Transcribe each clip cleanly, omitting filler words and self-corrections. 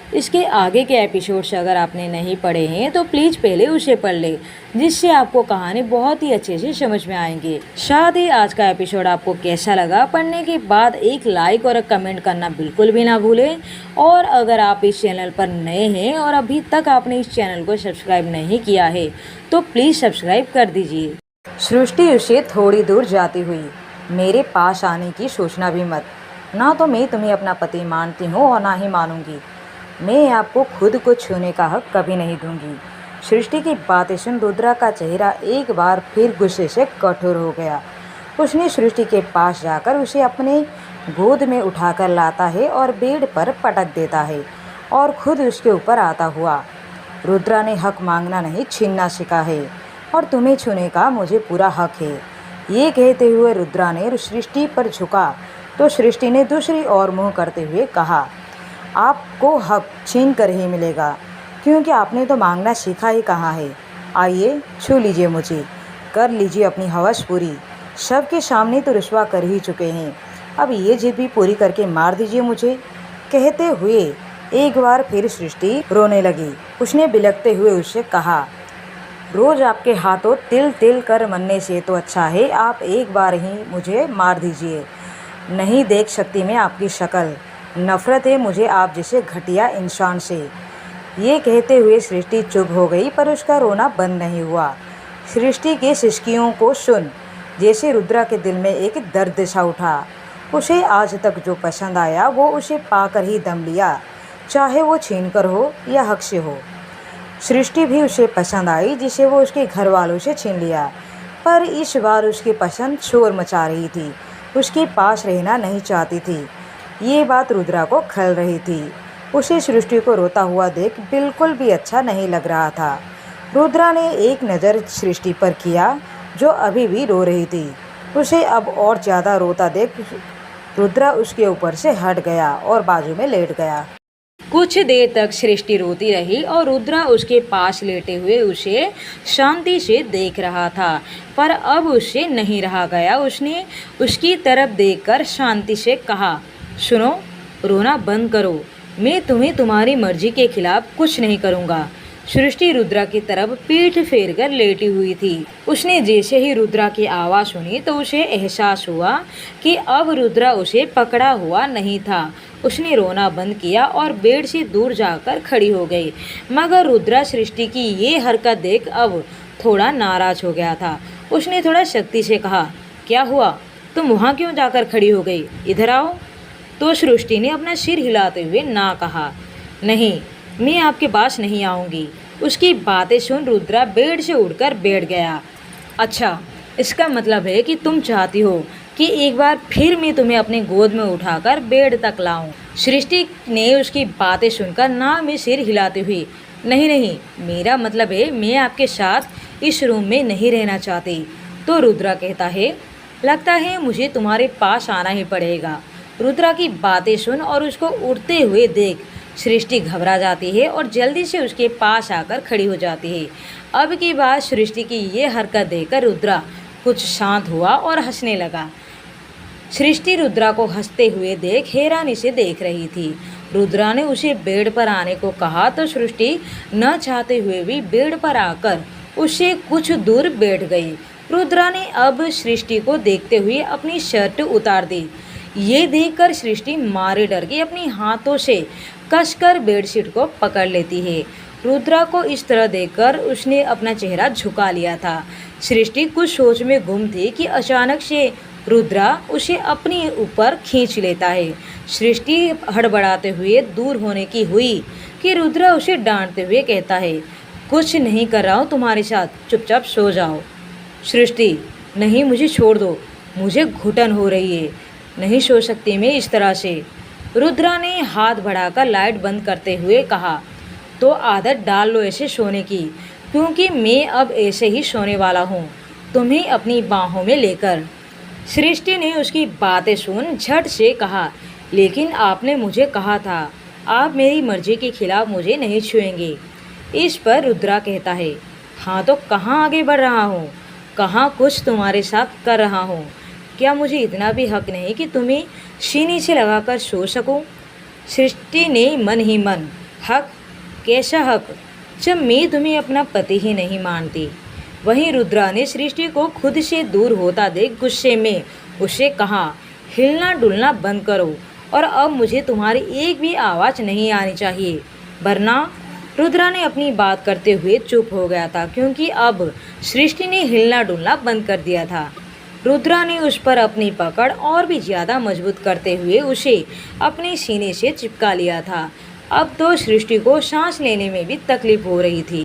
इसके आगे के एपिसोड्स अगर आपने नहीं पढ़े हैं तो प्लीज़ पहले उसे पढ़ ले, जिससे आपको कहानी बहुत ही अच्छे से समझ में आएंगे। साथ ही आज का एपिसोड आपको कैसा लगा, पढ़ने के बाद एक लाइक और एक कमेंट करना बिल्कुल भी ना भूलें। और अगर आप इस चैनल पर नए हैं और अभी तक आपने इस चैनल को सब्सक्राइब नहीं किया है तो प्लीज़ सब्सक्राइब कर दीजिए। सृष्टि उसे थोड़ी दूर जाती हुई, मेरे पास आने की सोचना भी मत, ना तो मैं तुम्हें अपना पति मानती हूँ और ना ही मानूंगी। मैं आपको खुद को छूने का हक कभी नहीं दूंगी। सृष्टि की बातें सुन रुद्रा का चेहरा एक बार फिर गुस्से से कठोर हो गया। उसने सृष्टि के पास जाकर उसे अपने गोद में उठाकर लाता है और बेड पर पटक देता है और खुद उसके ऊपर आता हुआ, रुद्रा ने हक मांगना नहीं छीनना सीखा है और तुम्हें छूने का मुझे पूरा हक है। ये कहते हुए रुद्रा ने सृष्टि पर झुका तो सृष्टि ने दूसरी ओर मुँह करते हुए कहा, आपको हक छीन कर ही मिलेगा, क्योंकि आपने तो मांगना सीखा ही कहाँ है। आइए छू लीजिए मुझे, कर लीजिए अपनी हवस पूरी। सबके सामने तो रुसवा कर ही चुके हैं, अब ये जिद भी पूरी करके मार दीजिए मुझे। कहते हुए एक बार फिर सृष्टि रोने लगी। उसने बिलखते हुए उससे कहा, रोज़ आपके हाथों तिल तिल कर मरने से तो अच्छा है आप एक बार ही मुझे मार दीजिए। नहीं देख सकती मैं आपकी शक्ल, नफ़रत है मुझे आप जैसे घटिया इंसान से। ये कहते हुए सृष्टि चुप हो गई, पर उसका रोना बंद नहीं हुआ। सृष्टि के सिसकियों को सुन जैसे रुद्रा के दिल में एक दर्द सा उठा। उसे आज तक जो पसंद आया वो उसे पाकर ही दम लिया, चाहे वो छीन कर हो या हक से हो। सृष्टि भी उसे पसंद आई जिसे वो उसके घर वालों से छीन लिया, पर इस बार उसकी पसंद शोर मचा रही थी, उसके पास रहना नहीं चाहती थी। ये बात रुद्रा को खल रही थी। उसे सृष्टि को रोता हुआ देख बिल्कुल भी अच्छा नहीं लग रहा था। रुद्रा ने एक नज़र सृष्टि पर किया जो अभी भी रो रही थी। उसे अब और ज़्यादा रोता देख रुद्रा उसके ऊपर से हट गया और बाजू में लेट गया। कुछ देर तक सृष्टि रोती रही और रुद्रा उसके पास लेटे हुए उसे शांति से देख रहा था, पर अब उससे नहीं रहा गया। उसने उसकी तरफ देखकर शांति से कहा, सुनो, रोना बंद करो, मैं तुम्हें तुम्हारी मर्जी के खिलाफ कुछ नहीं करूँगा। सृष्टि रुद्रा की तरफ पीठ फेर कर लेटी हुई थी। उसने जैसे ही रुद्रा की आवाज़ सुनी तो उसे एहसास हुआ कि अब रुद्रा उसे पकड़ा हुआ नहीं था। उसने रोना बंद किया और बेड से दूर जाकर खड़ी हो गई, मगर रुद्रा सृष्टि की ये हरकत देख अब थोड़ा नाराज़ हो गया था। उसने थोड़ा शक्ति से कहा, क्या हुआ, तुम वहाँ क्यों जाकर खड़ी हो गई, इधर आओ। तो सृष्टि ने अपना सिर हिलाते हुए ना कहा, नहीं, मैं आपके पास नहीं आऊँगी। उसकी बातें सुन रुद्रा बेड से उठकर बैठ गया। अच्छा, इसका मतलब है कि तुम चाहती हो कि एक बार फिर मैं तुम्हें अपने गोद में उठाकर बेड तक लाऊं। सृष्टि ने उसकी बातें सुनकर ना में सिर हिलाते हुए, नहीं नहीं, मेरा मतलब है मैं आपके साथ इस रूम में नहीं रहना चाहती। तो रुद्रा कहता है, लगता है मुझे तुम्हारे पास आना ही पड़ेगा। रुद्रा की बातें सुन और उसको उठते हुए देख सृष्टि घबरा जाती है और जल्दी से उसके पास आकर खड़ी हो जाती है। अब की बात सृष्टि की ये हरकत देखकर रुद्रा कुछ शांत हुआ और हंसने लगा। सृष्टि रुद्रा को हंसते हुए देख हैरानी से देख रही थी। रुद्रा ने उसे बेड पर आने को कहा तो सृष्टि न चाहते हुए भी बेड पर आकर उससे कुछ दूर बैठ गई। रुद्रा ने अब सृष्टि को देखते हुए अपनी शर्ट उतार दी। ये देखकर सृष्टि मारे डर के अपने हाथों से कसकर बेडशीट को पकड़ लेती है। रुद्रा को इस तरह देखकर उसने अपना चेहरा झुका लिया था। सृष्टि कुछ सोच में गुम थी कि अचानक से रुद्रा उसे अपने ऊपर खींच लेता है। सृष्टि हड़बड़ाते हुए दूर होने की हुई कि रुद्रा उसे डांटते हुए कहता है, कुछ नहीं कर रहा हूँ तुम्हारे साथ, चुपचाप सो जाओ। सृष्टि, नहीं, मुझे छोड़ दो, मुझे घुटन हो रही है, नहीं सो सकती मैं इस तरह से। रुद्रा ने हाथ बढ़ाकर लाइट बंद करते हुए कहा, तो आदत डाल लो ऐसे सोने की, क्योंकि मैं अब ऐसे ही सोने वाला हूँ, तुम्हें अपनी बाहों में लेकर। सृष्टि ने उसकी बातें सुन झट से कहा, लेकिन आपने मुझे कहा था आप मेरी मर्जी के खिलाफ मुझे नहीं छुएंगे। इस पर रुद्रा कहता है, हाँ तो कहाँ आगे बढ़ रहा हूँ, कहाँ कुछ तुम्हारे साथ कर रहा हूँ, क्या मुझे इतना भी हक नहीं कि तुम्हें सीने से लगाकर सो सकूं? सृष्टि ने मन ही मन हक? कैसा हक, जब मैं तुम्हें अपना पति ही नहीं मानती? वहीं रुद्रा ने सृष्टि को खुद से दूर होता देख गुस्से में उसे कहा, हिलना डुलना बंद करो और अब मुझे तुम्हारी एक भी आवाज़ नहीं आनी चाहिए, वरना। रुद्रा ने अपनी बात करते हुए चुप हो गया था, क्योंकि अब सृष्टि ने हिलना डुलना बंद कर दिया था। रुद्रा ने उस पर अपनी पकड़ और भी ज़्यादा मजबूत करते हुए उसे अपने सीने से चिपका लिया था। अब तो सृष्टि को सांस लेने में भी तकलीफ हो रही थी।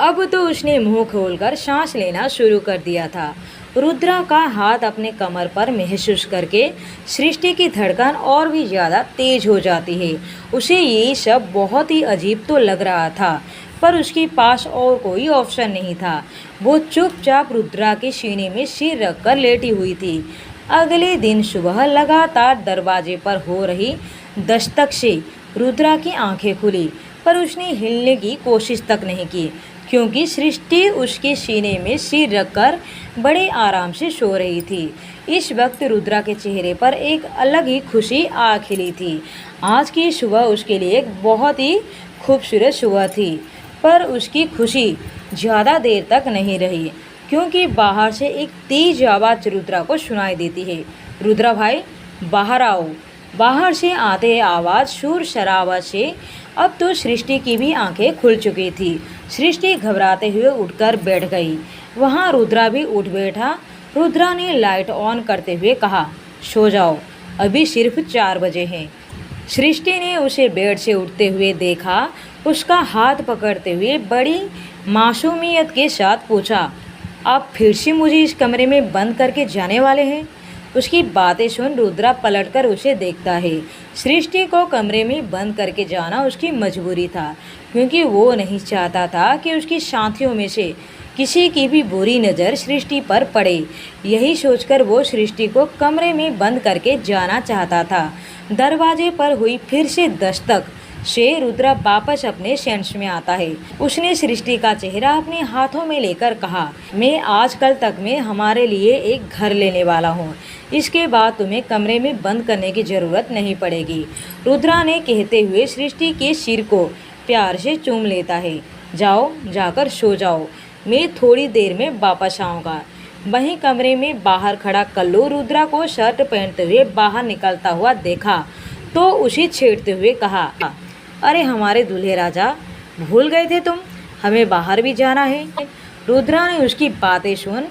अब तो उसने मुंह खोलकर सांस लेना शुरू कर दिया था। रुद्रा का हाथ अपने कमर पर महसूस करके सृष्टि की धड़कन और भी ज़्यादा तेज हो जाती है। उसे ये सब बहुत ही अजीब तो लग रहा था, पर उसके पास और कोई ऑप्शन नहीं था। वो चुपचाप रुद्रा के सीने में सिर रखकर लेटी हुई थी। अगले दिन सुबह लगातार दरवाजे पर हो रही दस्तक से रुद्रा की आंखें खुली, पर उसने हिलने की कोशिश तक नहीं की, क्योंकि सृष्टि उसके सीने में सिर रखकर बड़े आराम से सो रही थी। इस वक्त रुद्रा के चेहरे पर एक अलग ही खुशी आ खिली थी। आज की सुबह उसके लिए एक बहुत ही खूबसूरत सुबह थी, पर उसकी खुशी ज़्यादा देर तक नहीं रही, क्योंकि बाहर से एक तेज आवाज़ रुद्रा को सुनाई देती है, रुद्रा भाई बाहर आओ। बाहर से आते आवाज़ शोर शराबा से अब तो सृष्टि की भी आंखें खुल चुकी थी। सृष्टि घबराते हुए उठकर बैठ गई। वहाँ रुद्रा भी उठ बैठा। रुद्रा ने लाइट ऑन करते हुए कहा, सो जाओ, अभी सिर्फ 4 बजे हैं। सृष्टि ने उसे बेड से उठते हुए देखा। उसका हाथ पकड़ते हुए बड़ी मासूमियत के साथ पूछा, आप फिर से मुझे इस कमरे में बंद करके जाने वाले हैं? उसकी बातें सुन रुद्रा पलटकर उसे देखता है। सृष्टि को कमरे में बंद करके जाना उसकी मजबूरी था, क्योंकि वो नहीं चाहता था कि उसके साथियों में से किसी की भी बुरी नज़र सृष्टि पर पड़े। यही सोचकर वो सृष्टि को कमरे में बंद करके जाना चाहता था। दरवाजे पर हुई फिर से दस्तक से रुद्रा वापस अपने सेंस में आता है। उसने सृष्टि का चेहरा अपने हाथों में लेकर कहा, मैं आजकल तक में हमारे लिए एक घर लेने वाला हूँ। इसके बाद तुम्हें कमरे में बंद करने की ज़रूरत नहीं पड़ेगी। रुद्रा ने कहते हुए सृष्टि के सिर को प्यार से चूम लेता है। जाओ, जाकर सो जाओ, मैं थोड़ी देर में वापस आऊँगा। वहीं कमरे में बाहर खड़ा कल्लू रुद्रा को शर्ट पहनते हुए बाहर निकलता हुआ देखा तो उसे छेड़ते हुए कहा, अरे हमारे दूल्हे राजा, भूल गए थे तुम, हमें बाहर भी जाना है। रुद्रा ने उसकी बातें सुन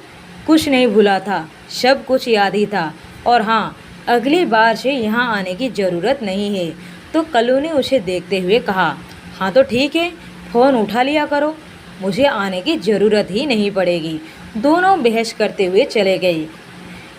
कुछ नहीं भूला था, सब कुछ याद ही था। और हाँ, अगली बार से यहाँ आने की ज़रूरत नहीं है। तो कल्लू ने उसे देखते हुए कहा, हाँ तो ठीक है, फ़ोन उठा लिया करो, मुझे आने की ज़रूरत ही नहीं पड़ेगी। दोनों बहस करते हुए चले गए।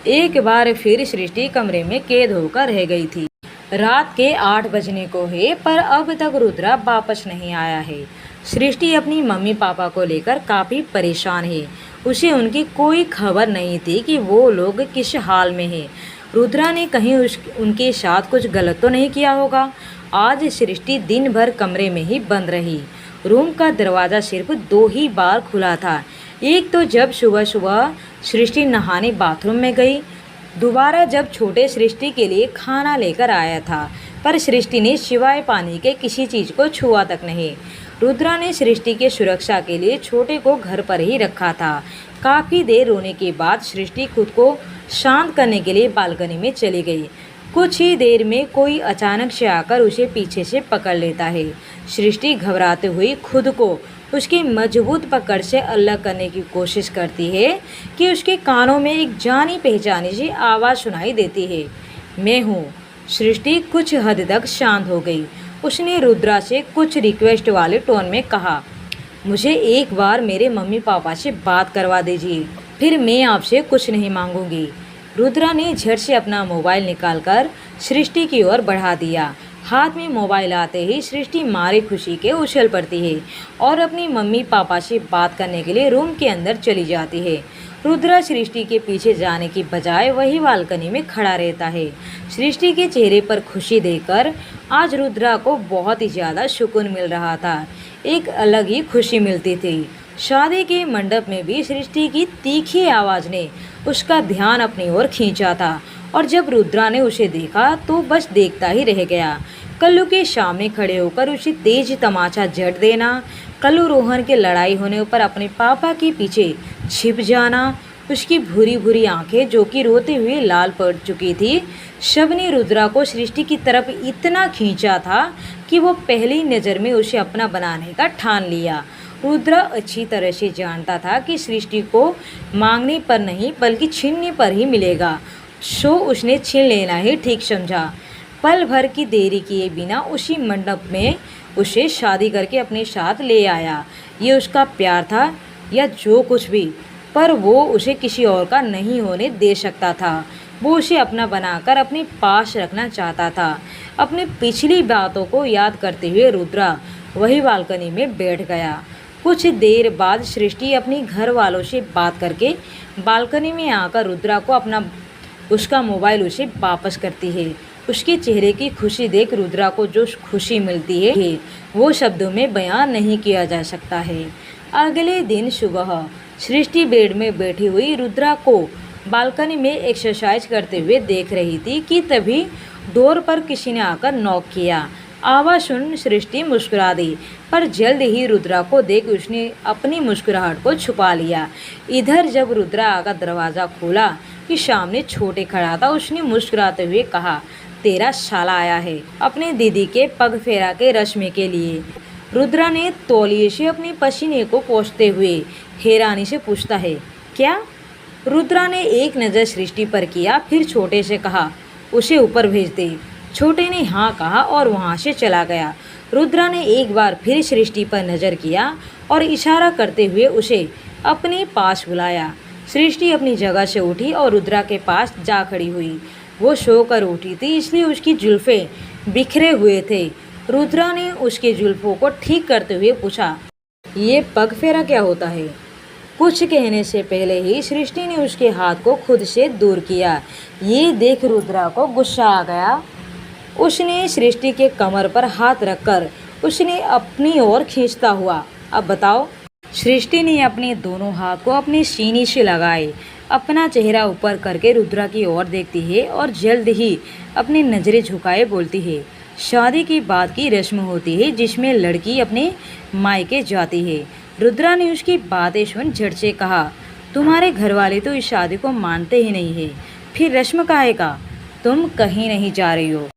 एक बार फिर सृष्टि कमरे में कैद होकर रह गई थी। रात के 8 बजने को है, पर अब तक रुद्रा वापस नहीं आया है। सृष्टि अपनी मम्मी पापा को लेकर काफ़ी परेशान है। उसे उनकी कोई खबर नहीं थी कि वो लोग किस हाल में हैं। रुद्रा ने कहीं उनके साथ कुछ गलत तो नहीं किया होगा। आज सृष्टि दिन भर कमरे में ही बंद रही। रूम का दरवाज़ा सिर्फ 2 ही बार खुला था। एक तो जब सुबह सुबह सृष्टि नहाने बाथरूम में गई, दोबारा जब छोटे सृष्टि के लिए खाना लेकर आया था, पर सृष्टि ने सिवाय पानी के किसी चीज़ को छुआ तक नहीं। रुद्रा ने सृष्टि के सुरक्षा के लिए छोटे को घर पर ही रखा था। काफ़ी देर रोने के बाद सृष्टि खुद को शांत करने के लिए बालकनी में चली गई। कुछ ही देर में कोई अचानक से आकर उसे पीछे से पकड़ लेता है। सृष्टि घबराते हुई खुद को उसकी मजबूत पकड़ से अलग करने की कोशिश करती है कि उसके कानों में एक जानी पहचानी सी आवाज़ सुनाई देती है, मैं हूँ। सृष्टि कुछ हद तक शांत हो गई। उसने रुद्रा से कुछ रिक्वेस्ट वाले टोन में कहा, मुझे एक बार मेरे मम्मी पापा से बात करवा दीजिए, फिर मैं आपसे कुछ नहीं मांगूंगी। रुद्रा ने झट से अपना मोबाइल निकालकर सृष्टि की ओर बढ़ा दिया। हाथ में मोबाइल आते ही सृष्टि मारे खुशी के उछल पड़ती है और अपनी मम्मी पापा से बात करने के लिए रूम के अंदर चली जाती है। रुद्रा सृष्टि के पीछे जाने की बजाय वही बालकनी में खड़ा रहता है। सृष्टि के चेहरे पर खुशी देखकर आज रुद्रा को बहुत ही ज़्यादा सुकून मिल रहा था। एक अलग ही खुशी मिलती थी। शादी के मंडप में भी सृष्टि की तीखी आवाज़ ने उसका ध्यान अपनी ओर खींचा था, और जब रुद्रा ने उसे देखा तो बस देखता ही रह गया। कल्लू के सामने खड़े होकर उसे तेज तमाचा जड़ देना, कल्लू रोहन के लड़ाई होने पर अपने पापा के पीछे छिप जाना, उसकी भूरी भूरी आंखें जो कि रोते हुए लाल पड़ चुकी थी। शव ने रुद्रा को सृष्टि की तरफ इतना खींचा था कि वो पहली नज़र में उसे अपना बनाने का ठान लिया। रुद्रा अच्छी तरह से जानता था कि सृष्टि को मांगने पर नहीं बल्कि छीनने पर ही मिलेगा, सो उसने छीन लेना ही ठीक समझा। पल भर की देरी किए बिना उसी मंडप में उसे शादी करके अपने साथ ले आया। ये उसका प्यार था या जो कुछ भी, पर वो उसे किसी और का नहीं होने दे सकता था। वो उसे अपना बनाकर अपने पास रखना चाहता था। अपनी पिछली बातों को याद करते हुए रुद्रा वही बालकनी में बैठ गया। कुछ देर बाद सृष्टि अपने घर वालों से बात करके बालकनी में आकर रुद्रा को उसका मोबाइल उसे वापस करती है। उसके चेहरे की खुशी देख रुद्रा को जो खुशी मिलती है वो शब्दों में बयान नहीं किया जा सकता है। अगले दिन सुबह सृष्टि बेड में बैठी हुई रुद्रा को बालकनी में एक्सरसाइज करते हुए देख रही थी कि तभी डोर पर किसी ने आकर नॉक किया। आवाज़ सुन सृष्टि मुस्कुरा दी, पर जल्द ही रुद्रा को देख उसने अपनी मुस्कुराहट को छुपा लिया। इधर जब रुद्रा आकर दरवाज़ा खोला कि सामने छोटे खड़ा था, उसने मुस्कुराते हुए कहा, तेरा साला आया है अपने दीदी के पग फेरा के रस्म के लिए। रुद्रा ने तौलिए से अपने पसीने को पोंछते हुए हैरानी से पूछता है, क्या? रुद्रा ने एक नज़र सृष्टि पर किया, फिर छोटे से कहा, उसे ऊपर भेज दे। छोटे ने हाँ कहा और वहाँ से चला गया। रुद्रा ने एक बार फिर सृष्टि पर नज़र किया और इशारा करते हुए उसे अपने पास बुलाया। सृष्टि अपनी जगह से उठी और रुद्रा के पास जा खड़ी हुई। वो सोकर उठी थी, इसलिए उसकी जुल्फ़े बिखरे हुए थे। रुद्रा ने उसके जुल्फ़ों को ठीक करते हुए पूछा, ये पग फेरा क्या होता है? कुछ कहने से पहले ही सृष्टि ने उसके हाथ को खुद से दूर किया। ये देख रुद्रा को गुस्सा आ गया। उसने सृष्टि के कमर पर हाथ रखकर उसने अपनी ओर खींचता हुआ, अब बताओ। सृष्टि ने अपने दोनों हाथ को अपने सीने से लगाए, अपना चेहरा ऊपर करके रुद्रा की ओर देखती है और जल्द ही अपनी नज़रें झुकाए बोलती है, शादी की बात की रस्म होती है जिसमें लड़की अपने मायके जाती है। रुद्रा ने उसकी बातें सुन झट से कहा, तुम्हारे घर वाले तो इस शादी को मानते ही नहीं है, फिर रस्म काहे का? तुम कहीं नहीं जा रही हो।